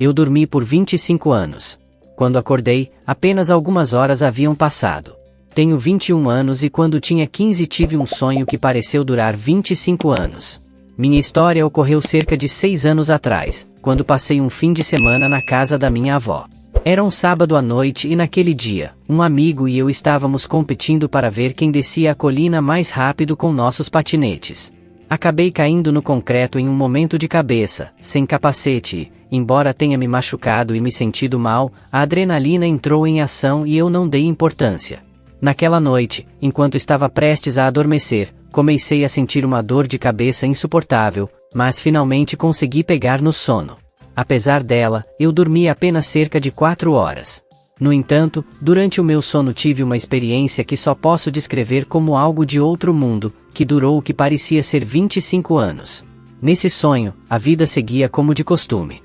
Eu dormi por 25 anos. Quando acordei, apenas algumas horas haviam passado. Tenho 21 anos e quando tinha 15 tive um sonho que pareceu durar 25 anos. Minha história ocorreu cerca de 6 anos atrás, quando passei um fim de semana na casa da minha avó. Era um sábado à noite e naquele dia, um amigo e eu estávamos competindo para ver quem descia a colina mais rápido com nossos patinetes. Acabei caindo no concreto em um momento de cabeça, sem capacete e, embora tenha me machucado e me sentido mal, a adrenalina entrou em ação e eu não dei importância. Naquela noite, enquanto estava prestes a adormecer, comecei a sentir uma dor de cabeça insuportável, mas finalmente consegui pegar no sono. Apesar dela, eu dormi apenas cerca de 4 horas. No entanto, durante o meu sono tive uma experiência que só posso descrever como algo de outro mundo, que durou o que parecia ser 25 anos. Nesse sonho, a vida seguia como de costume.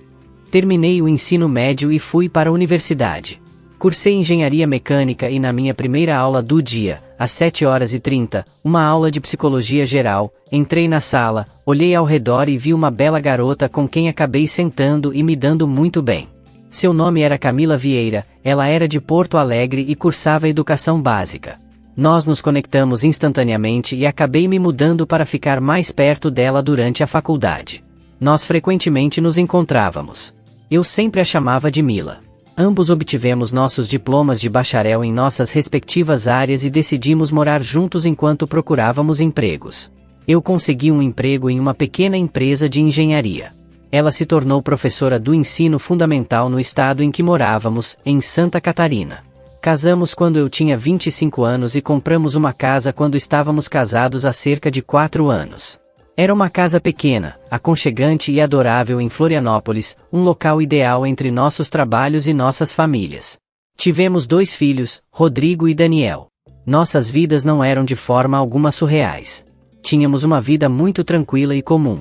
Terminei o ensino médio e fui para a universidade. Cursei engenharia mecânica e na minha primeira aula do dia, às 7h30, uma aula de psicologia geral, entrei na sala, olhei ao redor e vi uma bela garota com quem acabei sentando e me dando muito bem. Seu nome era Camila Vieira, ela era de Porto Alegre e cursava educação básica. Nós nos conectamos instantaneamente e acabei me mudando para ficar mais perto dela durante a faculdade. Nós frequentemente nos encontrávamos. Eu sempre a chamava de Mila. Ambos obtivemos nossos diplomas de bacharel em nossas respectivas áreas e decidimos morar juntos enquanto procurávamos empregos. Eu consegui um emprego em uma pequena empresa de engenharia. Ela se tornou professora do ensino fundamental no estado em que morávamos, em Santa Catarina. Casamos quando eu tinha 25 anos e compramos uma casa quando estávamos casados há cerca de 4 anos. Era uma casa pequena, aconchegante e adorável em Florianópolis, um local ideal entre nossos trabalhos e nossas famílias. Tivemos 2 filhos, Rodrigo e Daniel. Nossas vidas não eram de forma alguma surreais. Tínhamos uma vida muito tranquila e comum.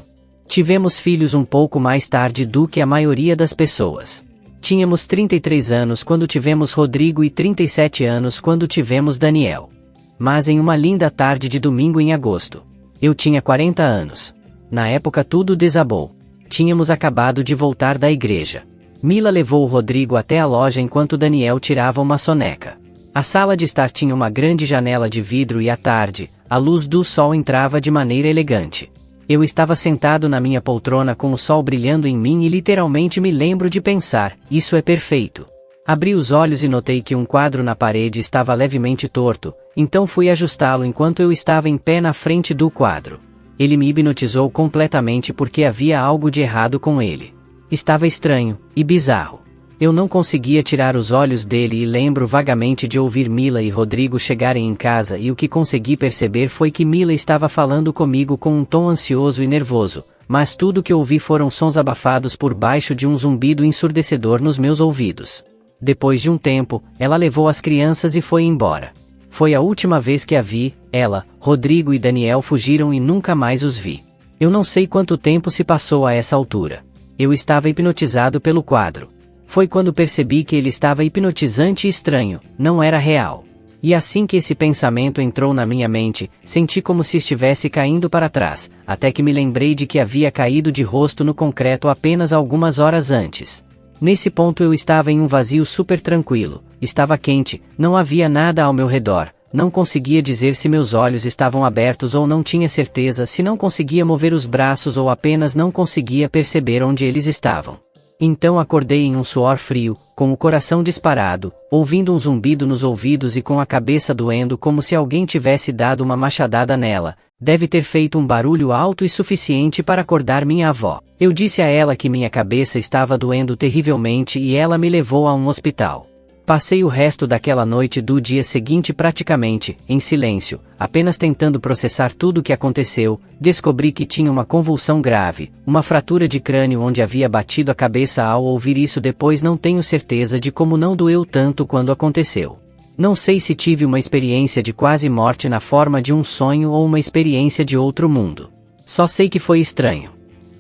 Tivemos filhos um pouco mais tarde do que a maioria das pessoas. Tínhamos 33 anos quando tivemos Rodrigo e 37 anos quando tivemos Daniel. Mas em uma linda tarde de domingo em agosto, eu tinha 40 anos. Na época tudo desabou. Tínhamos acabado de voltar da igreja. Mila levou o Rodrigo até a loja enquanto Daniel tirava uma soneca. A sala de estar tinha uma grande janela de vidro e à tarde, a luz do sol entrava de maneira elegante. Eu estava sentado na minha poltrona com o sol brilhando em mim e literalmente me lembro de pensar, isso é perfeito. Abri os olhos e notei que um quadro na parede estava levemente torto, então fui ajustá-lo enquanto eu estava em pé na frente do quadro. Ele me hipnotizou completamente porque havia algo de errado com ele. Estava estranho e bizarro. Eu não conseguia tirar os olhos dele e lembro vagamente de ouvir Mila e Rodrigo chegarem em casa e o que consegui perceber foi que Mila estava falando comigo com um tom ansioso e nervoso, mas tudo que ouvi foram sons abafados por baixo de um zumbido ensurdecedor nos meus ouvidos. Depois de um tempo, ela levou as crianças e foi embora. Foi a última vez que a vi, ela, Rodrigo e Daniel fugiram e nunca mais os vi. Eu não sei quanto tempo se passou a essa altura. Eu estava hipnotizado pelo quadro. Foi quando percebi que ele estava hipnotizante e estranho, não era real. E assim que esse pensamento entrou na minha mente, senti como se estivesse caindo para trás, até que me lembrei de que havia caído de rosto no concreto apenas algumas horas antes. Nesse ponto eu estava em um vazio super tranquilo, estava quente, não havia nada ao meu redor, não conseguia dizer se meus olhos estavam abertos ou não tinha certeza se não conseguia mover os braços ou apenas não conseguia perceber onde eles estavam. Então acordei em um suor frio, com o coração disparado, ouvindo um zumbido nos ouvidos e com a cabeça doendo como se alguém tivesse dado uma machadada nela. Deve ter feito um barulho alto e suficiente para acordar minha avó. Eu disse a ela que minha cabeça estava doendo terrivelmente e ela me levou a um hospital. Passei o resto daquela noite do dia seguinte praticamente, em silêncio, apenas tentando processar tudo o que aconteceu. Descobri que tinha uma convulsão grave, uma fratura de crânio onde havia batido a cabeça. Ao ouvir isso depois não tenho certeza de como não doeu tanto quando aconteceu. Não sei se tive uma experiência de quase morte na forma de um sonho ou uma experiência de outro mundo. Só sei que foi estranho.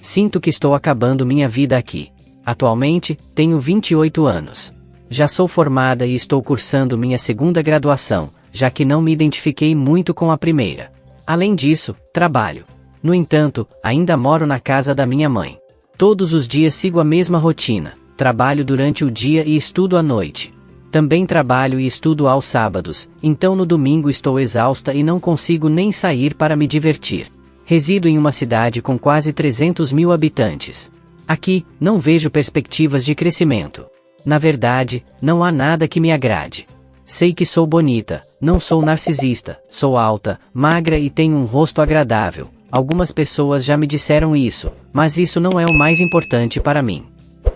Sinto que estou acabando minha vida aqui. Atualmente, tenho 28 anos. Já sou formada e estou cursando minha segunda graduação, já que não me identifiquei muito com a primeira. Além disso, trabalho. No entanto, ainda moro na casa da minha mãe. Todos os dias sigo a mesma rotina. Trabalho durante o dia e estudo à noite. Também trabalho e estudo aos sábados, então no domingo estou exausta e não consigo nem sair para me divertir. Resido em uma cidade com quase 300 mil habitantes. Aqui, não vejo perspectivas de crescimento. Na verdade, não há nada que me agrade. Sei que sou bonita, não sou narcisista, sou alta, magra e tenho um rosto agradável. Algumas pessoas já me disseram isso, mas isso não é o mais importante para mim.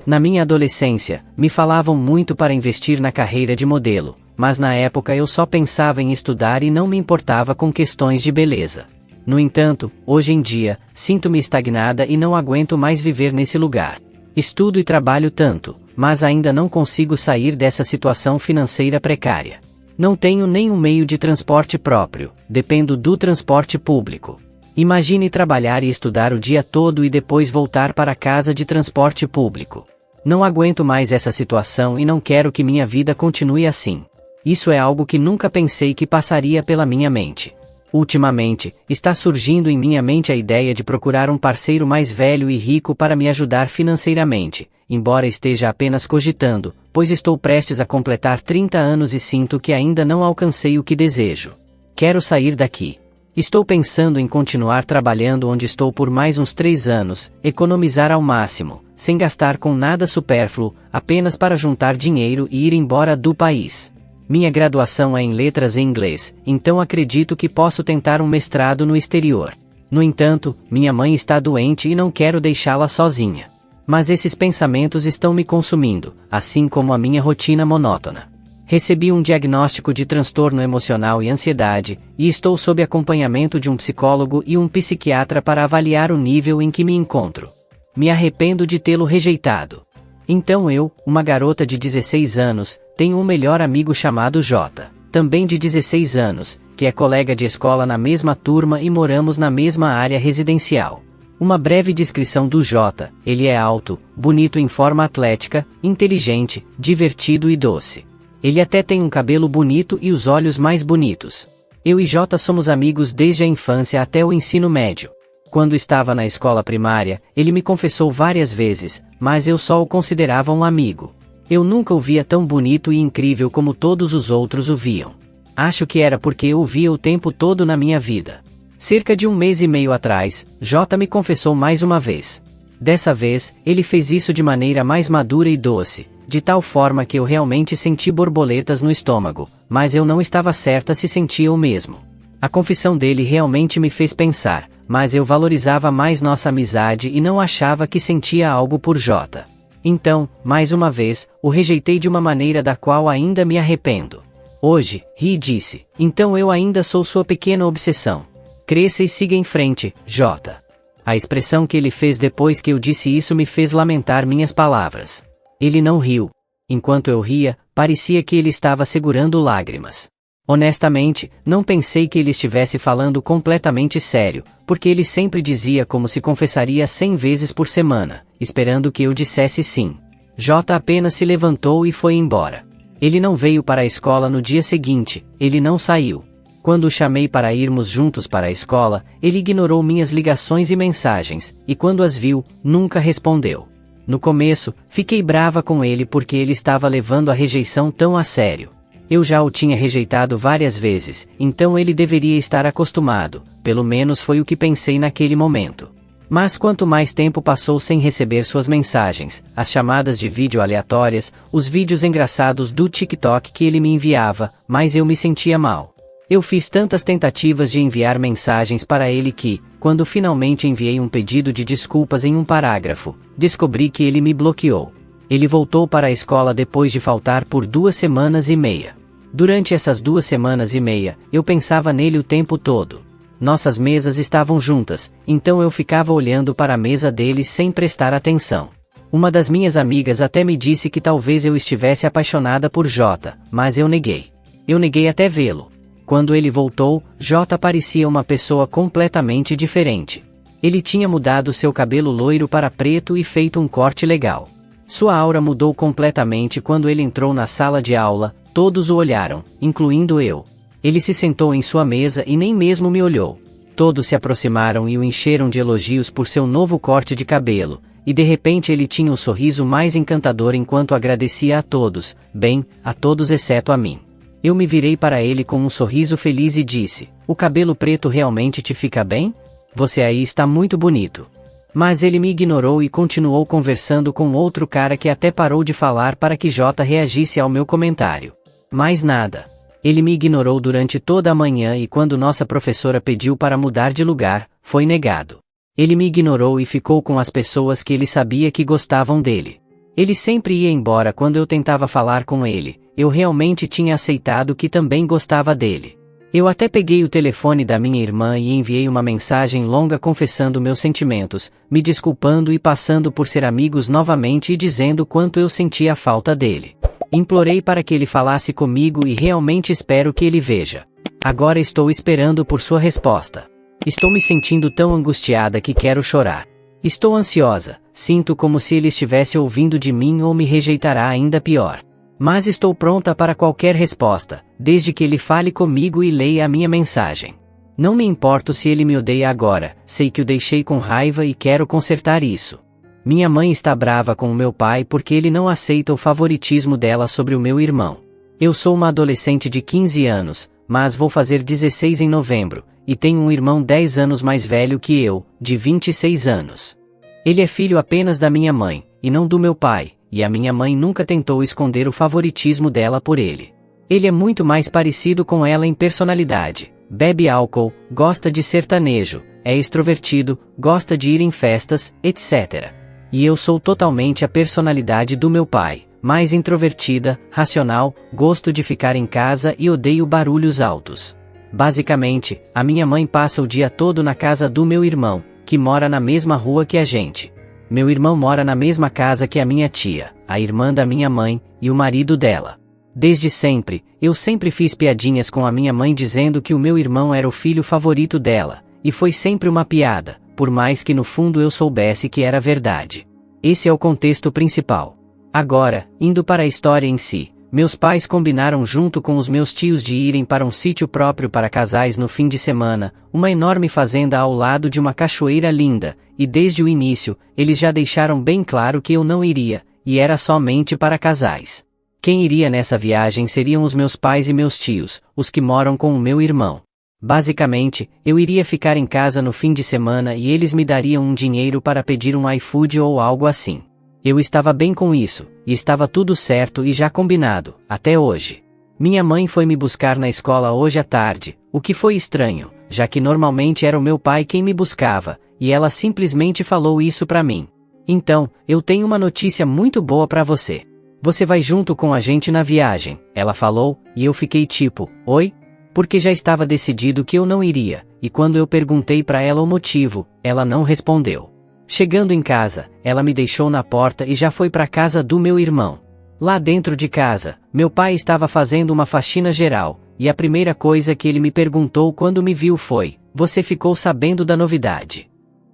Na minha adolescência, me falavam muito para investir na carreira de modelo, mas na época eu só pensava em estudar e não me importava com questões de beleza. No entanto, hoje em dia, sinto-me estagnada e não aguento mais viver nesse lugar. Estudo e trabalho tanto, mas ainda não consigo sair dessa situação financeira precária. Não tenho nenhum meio de transporte próprio, dependo do transporte público. Imagine trabalhar e estudar o dia todo e depois voltar para casa de transporte público. Não aguento mais essa situação e não quero que minha vida continue assim. Isso é algo que nunca pensei que passaria pela minha mente. Ultimamente, está surgindo em minha mente a ideia de procurar um parceiro mais velho e rico para me ajudar financeiramente, embora esteja apenas cogitando, pois estou prestes a completar 30 anos e sinto que ainda não alcancei o que desejo. Quero sair daqui. Estou pensando em continuar trabalhando onde estou por mais uns 3 anos, economizar ao máximo, sem gastar com nada supérfluo, apenas para juntar dinheiro e ir embora do país. Minha graduação é em letras em inglês, então acredito que posso tentar um mestrado no exterior. No entanto, minha mãe está doente e não quero deixá-la sozinha. Mas esses pensamentos estão me consumindo, assim como a minha rotina monótona. Recebi um diagnóstico de transtorno emocional e ansiedade, e estou sob acompanhamento de um psicólogo e um psiquiatra para avaliar o nível em que me encontro. Me arrependo de tê-lo rejeitado. Então eu, uma garota de 16 anos, tenho um melhor amigo chamado Jota, também de 16 anos, que é colega de escola na mesma turma e moramos na mesma área residencial. Uma breve descrição do Jota: ele é alto, bonito em forma atlética, inteligente, divertido e doce. Ele até tem um cabelo bonito e os olhos mais bonitos. Eu e Jota somos amigos desde a infância até o ensino médio. Quando estava na escola primária, ele me confessou várias vezes, mas eu só o considerava um amigo. Eu nunca o via tão bonito e incrível como todos os outros o viam. Acho que era porque eu o via o tempo todo na minha vida. Cerca de 1 mês e meio atrás, Jota me confessou mais uma vez. Dessa vez, ele fez isso de maneira mais madura e doce, de tal forma que eu realmente senti borboletas no estômago, mas eu não estava certa se sentia o mesmo. A confissão dele realmente me fez pensar, mas eu valorizava mais nossa amizade e não achava que sentia algo por Jota. Então, mais uma vez, o rejeitei de uma maneira da qual ainda me arrependo. Hoje, ri e disse: então eu ainda sou sua pequena obsessão. Cresça e siga em frente, Jota. A expressão que ele fez depois que eu disse isso me fez lamentar minhas palavras. Ele não riu. Enquanto eu ria, parecia que ele estava segurando lágrimas. Honestamente, não pensei que ele estivesse falando completamente sério, porque ele sempre dizia como se confessaria 100 vezes por semana, esperando que eu dissesse sim. Jota apenas se levantou e foi embora. Ele não veio para a escola no dia seguinte, ele não saiu. Quando o chamei para irmos juntos para a escola, ele ignorou minhas ligações e mensagens, e quando as viu, nunca respondeu. No começo, fiquei brava com ele porque ele estava levando a rejeição tão a sério. Eu já o tinha rejeitado várias vezes, então ele deveria estar acostumado, pelo menos foi o que pensei naquele momento. Mas quanto mais tempo passou sem receber suas mensagens, as chamadas de vídeo aleatórias, os vídeos engraçados do TikTok que ele me enviava, mais eu me sentia mal. Eu fiz tantas tentativas de enviar mensagens para ele que, quando finalmente enviei um pedido de desculpas em um parágrafo, descobri que ele me bloqueou. Ele voltou para a escola depois de faltar por 2 semanas e meia. Durante essas 2 semanas e meia, eu pensava nele o tempo todo. Nossas mesas estavam juntas, então eu ficava olhando para a mesa dele sem prestar atenção. Uma das minhas amigas até me disse que talvez eu estivesse apaixonada por Jota, mas eu neguei. Eu neguei até vê-lo. Quando ele voltou, Jota parecia uma pessoa completamente diferente. Ele tinha mudado seu cabelo loiro para preto e feito um corte legal. Sua aura mudou completamente quando ele entrou na sala de aula, todos o olharam, incluindo eu. Ele se sentou em sua mesa e nem mesmo me olhou. Todos se aproximaram e o encheram de elogios por seu novo corte de cabelo, e de repente ele tinha o sorriso mais encantador enquanto agradecia a todos, bem, a todos exceto a mim. Eu me virei para ele com um sorriso feliz e disse: "O cabelo preto realmente te fica bem? Você aí está muito bonito." Mas ele me ignorou e continuou conversando com outro cara que até parou de falar para que J reagisse ao meu comentário. Mais nada. Ele me ignorou durante toda a manhã e quando nossa professora pediu para mudar de lugar, foi negado. Ele me ignorou e ficou com as pessoas que ele sabia que gostavam dele. Ele sempre ia embora quando eu tentava falar com ele. Eu realmente tinha aceitado que também gostava dele. Eu até peguei o telefone da minha irmã e enviei uma mensagem longa confessando meus sentimentos, me desculpando e passando por ser amigos novamente e dizendo quanto eu sentia a falta dele. Implorei para que ele falasse comigo e realmente espero que ele veja. Agora estou esperando por sua resposta. Estou me sentindo tão angustiada que quero chorar. Estou ansiosa, sinto como se ele estivesse ouvindo de mim ou me rejeitará ainda pior. Mas estou pronta para qualquer resposta, desde que ele fale comigo e leia a minha mensagem. Não me importo se ele me odeia agora, sei que o deixei com raiva e quero consertar isso. Minha mãe está brava com o meu pai porque ele não aceita o favoritismo dela sobre o meu irmão. Eu sou uma adolescente de 15 anos, mas vou fazer 16 em novembro, e tenho um irmão 10 anos mais velho que eu, de 26 anos. Ele é filho apenas da minha mãe, e não do meu pai, e a minha mãe nunca tentou esconder o favoritismo dela por ele. Ele é muito mais parecido com ela em personalidade, bebe álcool, gosta de sertanejo, é extrovertido, gosta de ir em festas, etc. E eu sou totalmente a personalidade do meu pai, mais introvertida, racional, gosto de ficar em casa e odeio barulhos altos. Basicamente, a minha mãe passa o dia todo na casa do meu irmão, que mora na mesma rua que a gente. Meu irmão mora na mesma casa que a minha tia, a irmã da minha mãe, e o marido dela. Desde sempre, eu sempre fiz piadinhas com a minha mãe dizendo que o meu irmão era o filho favorito dela, e foi sempre uma piada, por mais que no fundo eu soubesse que era verdade. Esse é o contexto principal. Agora, indo para a história em si, meus pais combinaram junto com os meus tios de irem para um sítio próprio para casais no fim de semana, uma enorme fazenda ao lado de uma cachoeira linda, e desde o início, eles já deixaram bem claro que eu não iria, e era somente para casais. Quem iria nessa viagem seriam os meus pais e meus tios, os que moram com o meu irmão. Basicamente, eu iria ficar em casa no fim de semana e eles me dariam um dinheiro para pedir um iFood ou algo assim. Eu estava bem com isso, e estava tudo certo e já combinado, até hoje. Minha mãe foi me buscar na escola hoje à tarde, o que foi estranho, já que normalmente era o meu pai quem me buscava, e ela simplesmente falou isso pra mim. Então, eu tenho uma notícia muito boa pra você. Você vai junto com a gente na viagem, ela falou, e eu fiquei tipo, oi? Porque já estava decidido que eu não iria, e quando eu perguntei pra ela o motivo, ela não respondeu. Chegando em casa, ela me deixou na porta e já foi para casa do meu irmão. Lá dentro de casa, meu pai estava fazendo uma faxina geral, e a primeira coisa que ele me perguntou quando me viu foi: "Você ficou sabendo da novidade?"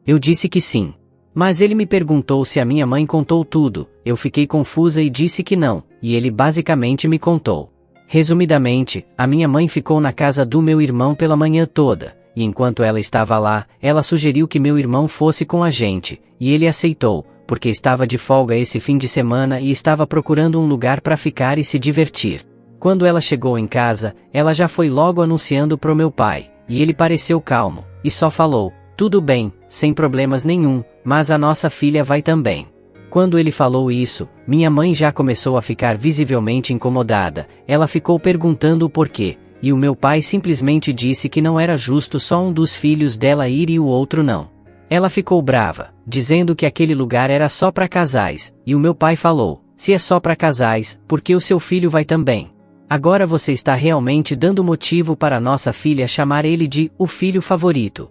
Eu disse que sim. Mas ele me perguntou se a minha mãe contou tudo, eu fiquei confusa e disse que não, e ele basicamente me contou. Resumidamente, a minha mãe ficou na casa do meu irmão pela manhã toda. E enquanto ela estava lá, ela sugeriu que meu irmão fosse com a gente, e ele aceitou, porque estava de folga esse fim de semana e estava procurando um lugar para ficar e se divertir. Quando ela chegou em casa, ela já foi logo anunciando pro meu pai, e ele pareceu calmo, e só falou: "Tudo bem, sem problemas nenhum, mas a nossa filha vai também." Quando ele falou isso, minha mãe já começou a ficar visivelmente incomodada, ela ficou perguntando o porquê. E o meu pai simplesmente disse que não era justo só um dos filhos dela ir e o outro não. Ela ficou brava, dizendo que aquele lugar era só para casais, e o meu pai falou: "Se é só para casais, por que o seu filho vai também? Agora você está realmente dando motivo para nossa filha chamar ele de o filho favorito."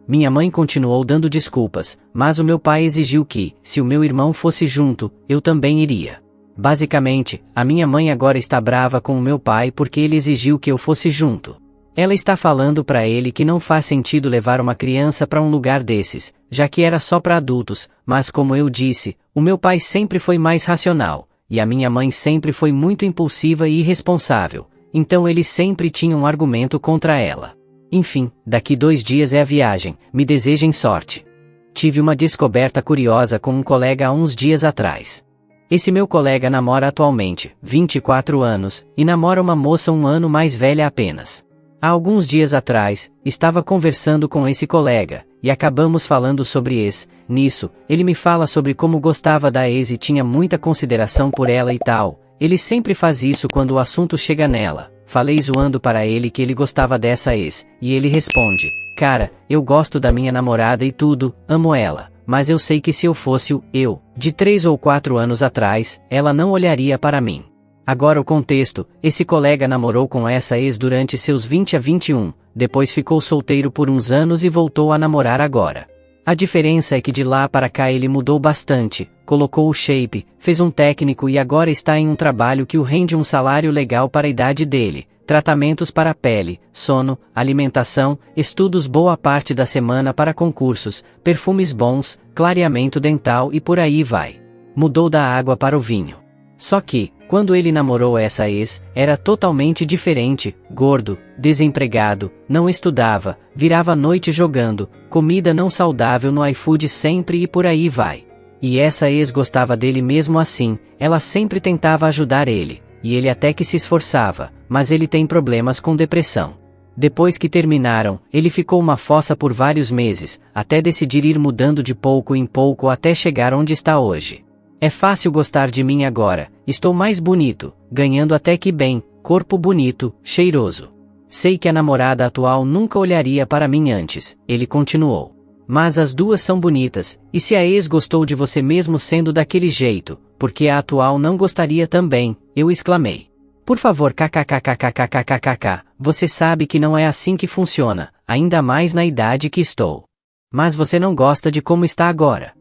Minha mãe continuou dando desculpas, mas o meu pai exigiu que, se o meu irmão fosse junto, eu também iria. Basicamente, a minha mãe agora está brava com o meu pai porque ele exigiu que eu fosse junto. Ela está falando para ele que não faz sentido levar uma criança para um lugar desses, já que era só para adultos, mas como eu disse, o meu pai sempre foi mais racional, e a minha mãe sempre foi muito impulsiva e irresponsável, então ele sempre tinha um argumento contra ela. Enfim, daqui 2 dias é a viagem, me desejem sorte. Tive uma descoberta curiosa com um colega há uns dias atrás. Esse meu colega namora atualmente, 24 anos, e namora uma moça um ano mais velha apenas. Há alguns dias atrás, estava conversando com esse colega, e acabamos falando sobre ex. Nisso, ele me fala sobre como gostava da ex e tinha muita consideração por ela e tal. Ele sempre faz isso quando o assunto chega nela. Falei zoando para ele que ele gostava dessa ex, e ele responde: cara, eu gosto da minha namorada e tudo, amo ela, mas eu sei que se eu fosse eu, de 3 ou 4 anos atrás, ela não olharia para mim. Agora o contexto: esse colega namorou com essa ex durante seus 20 a 21, depois ficou solteiro por uns anos e voltou a namorar agora. A diferença é que de lá para cá ele mudou bastante, colocou o shape, fez um técnico e agora está em um trabalho que o rende um salário legal para a idade dele, tratamentos para a pele, sono, alimentação, estudos boa parte da semana para concursos, perfumes bons, clareamento dental e por aí vai. Mudou da água para o vinho. Só que, quando ele namorou essa ex, era totalmente diferente, gordo, desempregado, não estudava, virava a noite jogando, comida não saudável no iFood sempre e por aí vai. E essa ex gostava dele mesmo assim, ela sempre tentava ajudar ele, e ele até que se esforçava, mas ele tem problemas com depressão. Depois que terminaram, ele ficou uma fossa por vários meses, até decidir ir mudando de pouco em pouco até chegar onde está hoje. É fácil gostar de mim agora, estou mais bonito, ganhando até que bem, corpo bonito, cheiroso. Sei que a namorada atual nunca olharia para mim antes, ele continuou. Mas as duas são bonitas, e se a ex gostou de você mesmo sendo daquele jeito, porque a atual não gostaria também, eu exclamei. Por favor kkkkkkkkkk, você sabe que não é assim que funciona, ainda mais na idade que estou. Mas você não gosta de como está agora?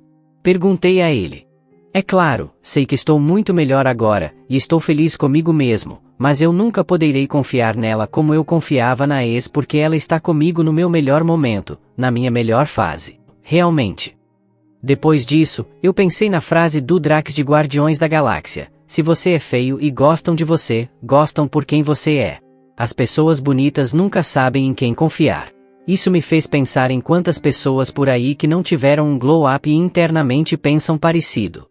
Perguntei a ele. É claro, sei que estou muito melhor agora, e estou feliz comigo mesmo, mas eu nunca poderei confiar nela como eu confiava na ex porque ela está comigo no meu melhor momento, na minha melhor fase. Realmente. Depois disso, eu pensei na frase do Drax de Guardiões da Galáxia: se você é feio e gostam de você, gostam por quem você é. As pessoas bonitas nunca sabem em quem confiar. Isso me fez pensar em quantas pessoas por aí que não tiveram um glow up e internamente pensam parecido.